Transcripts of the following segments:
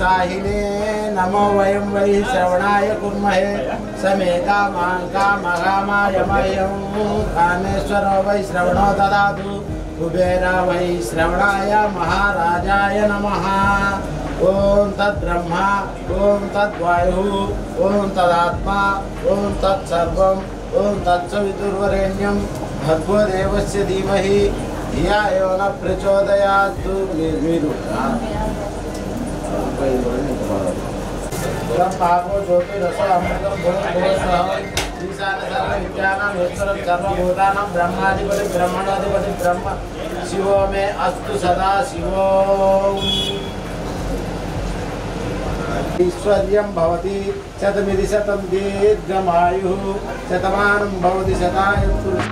साहिने नमो वयं वै श्रवणाय कुर्महे समे कामकामाय मह्यं कामेश्वरो वै श्रवणो ददातु कुबेर वै श्रवणाय महाराजाय नमः। ओम तद्ब्रह्मा ओम तद्वायुः ओम तदात्मा ओम तत्सर्वम् ओम तत्सवितुर्वरेण्यं भर्गो देवस्य धीमहि धिया एव न प्रचोदयात्। पाको ज्योतिरस अमृतं भूर्भुवः ईशानसर्वविद्यानां सर्वभूतानां ब्रह्माधिपति ब्रह्मणाधिपति ब्रह्म शिवो मे अस्तु सदा शिवो। ऐश्वर्यं भवति शतमिति शतं दीर्घमायुः शतमानं भवति शतायुः।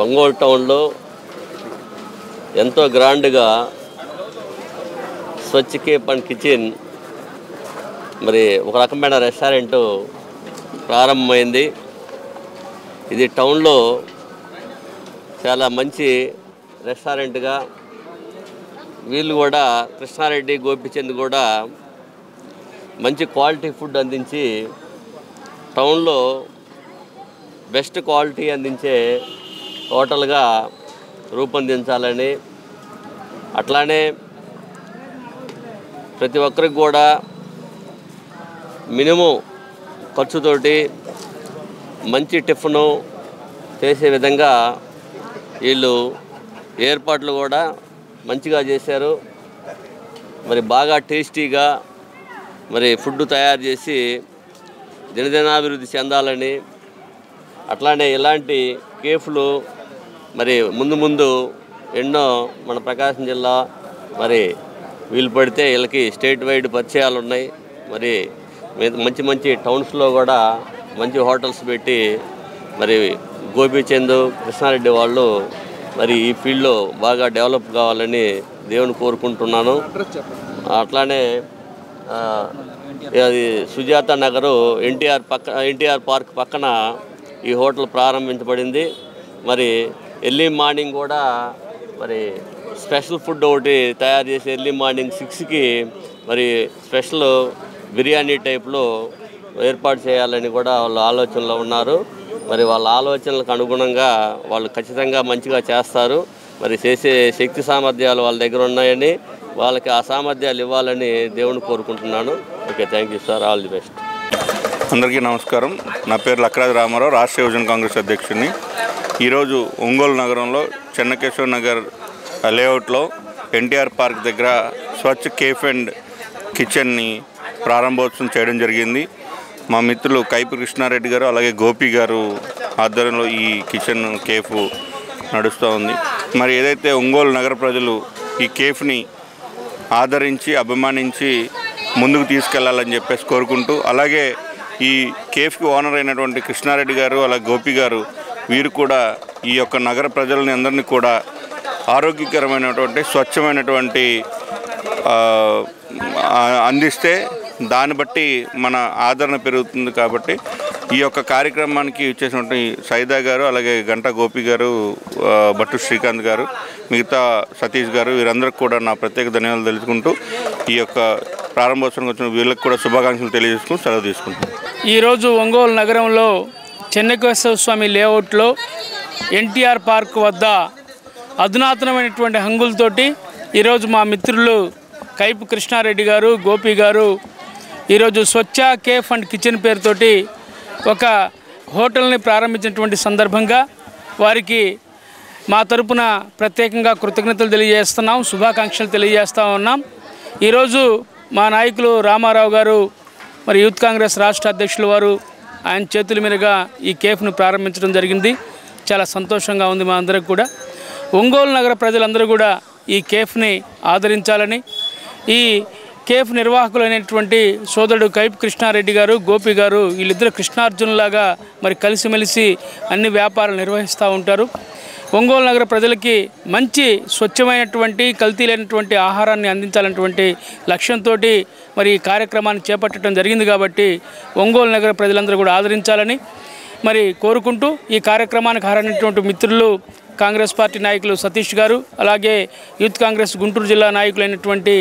ఒంగోలు టౌన్లో ఎంతో గ్రాండ్గా స్వచ్ఛ కేప్ అండ్ కిచెన్ మరి ఒక రకమైన రెస్టారెంట్ ప్రారంభమైంది. ఇది టౌన్లో చాలా మంచి రెస్టారెంట్గా వీళ్ళు కూడా కృష్ణారెడ్డి, గోపిచంద్ కూడా మంచి క్వాలిటీ ఫుడ్ అందించి టౌన్లో బెస్ట్ క్వాలిటీ అందించే హోటల్గా రూపొందించాలని, అట్లానే ప్రతి ఒక్కరికి కూడా మినిమం ఖర్చుతోటి మంచి టిఫిను చేసే విధంగా వీళ్ళు ఏర్పాట్లు కూడా మంచిగా చేశారు. మరి బాగా టేస్టీగా మరి ఫుడ్ తయారు చేసి దినదినాభివృద్ధి చెందాలని, అట్లానే ఇలాంటి కేఫ్లు మరి ముందు ముందు ఎన్నో మన ప్రకాశం జిల్లా మరి వీలు పడితే వీళ్ళకి స్టేట్ వైడ్ పరిచయాలు ఉన్నాయి. మరి మంచి మంచి టౌన్స్లో కూడా మంచి హోటల్స్ పెట్టి మరి గోపిచంద్, కృష్ణారెడ్డి వాళ్ళు మరి ఈ ఫీల్డ్లో బాగా డెవలప్ కావాలని దేవుని కోరుకుంటున్నాను. అట్లానే అది సుజాత నగరు ఎన్టీఆర్ పార్క్ పక్కన ఈ హోటల్ ప్రారంభించబడింది. మరి ఎర్లీ మార్నింగ్ కూడా మరి స్పెషల్ ఫుడ్ ఒకటి తయారు చేసి ఎర్లీ మార్నింగ్ 6కి మరి స్పెషల్ బిర్యానీ టైప్లో ఏర్పాటు చేయాలని కూడా వాళ్ళు ఆలోచనలో ఉన్నారు. మరి వాళ్ళ ఆలోచనలకు అనుగుణంగా వాళ్ళు ఖచ్చితంగా మంచిగా చేస్తారు. మరి చేసే శక్తి సామర్థ్యాలు వాళ్ళ దగ్గర ఉన్నాయని, వాళ్ళకి ఆ సామర్థ్యాలు ఇవ్వాలని దేవుని కోరుకుంటున్నాను. Okay, thank you sir, all the best. అందరికీ నమస్కారం. నా పేరు లక్రాజ్ రామారావు, రాష్ట్ర యువజన కాంగ్రెస్ అధ్యక్షుడిని. ఈరోజు ఒంగోలు నగరంలో చెన్నకేశ్వర నగర్ లేఅవుట్లో ఎన్టీఆర్ పార్క్ దగ్గర స్వచ్ఛ కేఫ్ అండ్ కిచెన్ని ప్రారంభోత్సవం చేయడం జరిగింది. మా మిత్రులు కైపు కృష్ణారెడ్డి గారు అలాగే గోపి గారు ఆధ్వర్యంలో ఈ కిచెన్ కేఫ్ నడుస్తూ ఉంది. మరి ఏదైతే ఒంగోలు నగర ప్రజలు ఈ కేఫ్ని ఆదరించి అభిమానించి ముందుకు తీసుకెళ్లాలని చెప్పేసి కోరుకుంటూ, అలాగే ఈ కేఫ్కి ఓనర్ అయినటువంటి కృష్ణారెడ్డి గారు అలాగే గోపి గారు వీరు కూడా ఈ యొక్క నగర ప్రజలని అందరినీ కూడా ఆరోగ్యకరమైనటువంటి స్వచ్ఛమైనటువంటి అందిస్తే దాన్ని బట్టి మన ఆదరణ పెరుగుతుంది. కాబట్టి ఈ యొక్క కార్యక్రమానికి ఇచ్చేసినటువంటి సైదా గారు అలాగే గంటా గోపి గారు, భట్టు శ్రీకాంత్ గారు, మిగతా సతీష్ గారు వీరందరికీ కూడా నా ప్రత్యేక ధన్యవాదాలు తెలుసుకుంటూ ఈ యొక్క ప్రారంభోత్సవం వచ్చిన వీళ్ళకి కూడా శుభాకాంక్షలు తెలియజేసుకుని సెలవు తీసుకుంటాం. ఈరోజు ఒంగోలు నగరంలో చెన్నకేశ్వర స్వామి లేఅవుట్లో ఎన్టీఆర్ పార్క్ వద్ద అధునాతనమైనటువంటి హంగులతోటి ఈరోజు మా మిత్రులు కైపు కృష్ణారెడ్డి గారు, గోపి గారు ఈరోజు స్వచ్ఛ కేఫ్ అండ్ కిచెన్ పేరుతోటి ఒక హోటల్ని ప్రారంభించినటువంటి సందర్భంగా వారికి మా తరపున ప్రత్యేకంగా కృతజ్ఞతలు తెలియజేస్తున్నాం, శుభాకాంక్షలు తెలియజేస్తూ ఉన్నాం. ఈరోజు మా నాయకులు రామారావు గారు మరి యూత్ కాంగ్రెస్ రాష్ట్ర అధ్యక్షులు వారు ఆయన చేతుల మీదుగా ఈ కేఫ్ను ప్రారంభించడం జరిగింది. చాలా సంతోషంగా ఉంది మా అందరికి కూడా. ఒంగోలు నగర ప్రజలందరూ కూడా ఈ కేఫ్ని ఆదరించాలని, ఈ కేఫ్ నిర్వాహకులైనటువంటి సోదరుడు కైపు కృష్ణారెడ్డి గారు, గోపి గారు వీళ్ళిద్దరు కృష్ణార్జునులాగా మరి కలిసిమెలిసి అన్ని వ్యాపారాలు నిర్వహిస్తూ ఉంటారు. ఒంగోలు నగర ప్రజలకి మంచి స్వచ్ఛమైనటువంటి కల్తీ లేనటువంటి ఆహారాన్ని అందించాలన్నటువంటి లక్ష్యంతో మరి ఈ కార్యక్రమాన్ని చేపట్టడం జరిగింది. కాబట్టి ఒంగోలు నగర ప్రజలందరూ కూడా ఆదరించాలని మరి కోరుకుంటూ ఈ కార్యక్రమానికి హారైనటువంటి మిత్రులు కాంగ్రెస్ పార్టీ నాయకులు సతీష్ గారు, అలాగే యూత్ కాంగ్రెస్ గుంటూరు జిల్లా నాయకులైనటువంటి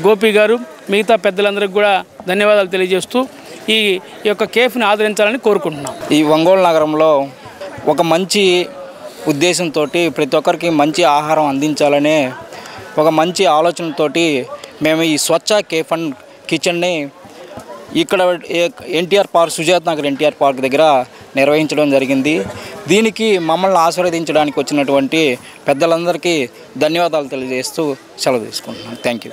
గోపి గారు, మిగతా పెద్దలందరికీ కూడా ధన్యవాదాలు తెలియజేస్తూ ఈ యొక్క కేఫ్ని ఆదరించాలని కోరుకుంటున్నాం. ఈ ఒంగోలు నగరంలో ఒక మంచి ఉద్దేశంతో ప్రతి ఒక్కరికి మంచి ఆహారం అందించాలనే ఒక మంచి ఆలోచనతోటి మేము ఈ స్వచ్ఛ కేఫ్ అండ్ కిచెన్ని ఇక్కడ ఎన్టీఆర్ పార్క్, సుజాత నగర్ ఎన్టీఆర్ పార్క్ దగ్గర నిర్వహించడం జరిగింది. దీనికి మమ్మల్ని ఆశీర్వదించడానికి వచ్చినటువంటి పెద్దలందరికీ ధన్యవాదాలు తెలియజేస్తూ సెలవు తీసుకుంటున్నాను. Thank you.